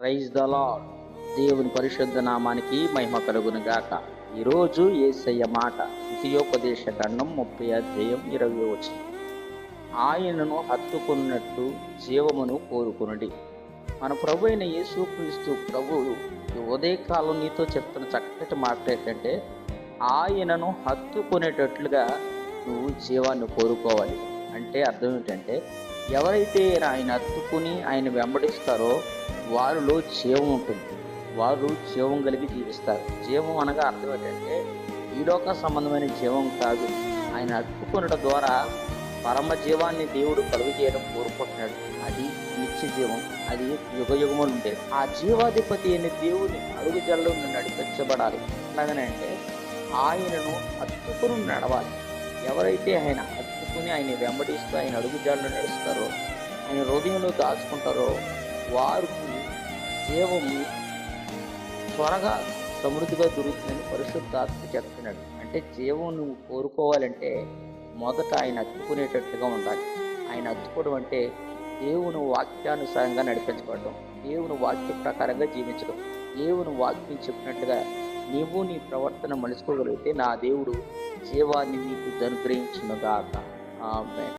Praise the lord. దేవుని పరిశుద్ధ నామానికి మహిమ కలుగును గాక. ఈరోజు యేసయ్య మాట ద్వితీయోపదేశ ఖండం 30 అధ్యాయం 20 వచనం. ఆయనను హత్తుకున్నట్టు జీవమును కోరుకునుడి. మన ప్రభు అయిన యేసుక్రీస్తు ప్రభువు ఈ ఉదయకాలం నీతో చెప్తున్న చక్కటి మాట ఏంటంటే, ఆయనను హత్తుకునేటట్లుగా నువ్వు జీవాన్ని కోరుకోవాలి. అంటే అర్థం ఏంటంటే, ఎవరైతే ఆయన హత్తుకుని ఆయన వెంబడిస్తారో వారిలో జీవం ఉంటుంది. వారు జీవం కలిగి జీవిస్తారు. జీవం అనగా అర్థం ఏంటంటే, ఈ లోక సంబంధమైన జీవం కాదు. ఆయన హత్తుకునడం ద్వారా పరమ జీవాన్ని దేవుడు కలుగు చేయడం కోరుకుంటున్నాడు. అది నిత్య జీవం, అది యుగయుగములు ఉండేది. ఆ జీవాధిపతి అయిన దేవుని అడుగుజల్లో నడిపించబడాలి. ఎట్లాగనంటే ఆయనను హత్తుకుని నడవాలి. ఎవరైతే ఆయన హత్తుకుని ఆయన వెంబడిస్తూ ఆయన అడుగుజాల్లో నడుస్తారో, ఆయన హృదయంలో దాచుకుంటారో వారికి జీవం త్వరగా సమృద్ధిగా దొరుకుతుందని పరిశుద్ధాత్మ చెప్తున్నాడు. అంటే జీవం నువ్వు కోరుకోవాలంటే మొదట ఆయన హత్తుకునేటట్టుగా ఉండాలి. ఆయన హత్తుకోవడం అంటే దేవుని వాక్యానుసారంగా నడిపించబడడం, దేవుని వాక్య ప్రకారంగా జీవించడం. దేవుని వాక్యం చెప్పినట్టుగా నీవు నీ ప్రవర్తన మలుచుకోగలిగితే నా దేవుడు జీవాన్ని నీకు అనుగ్రహించునుగాక. ఆమేన్.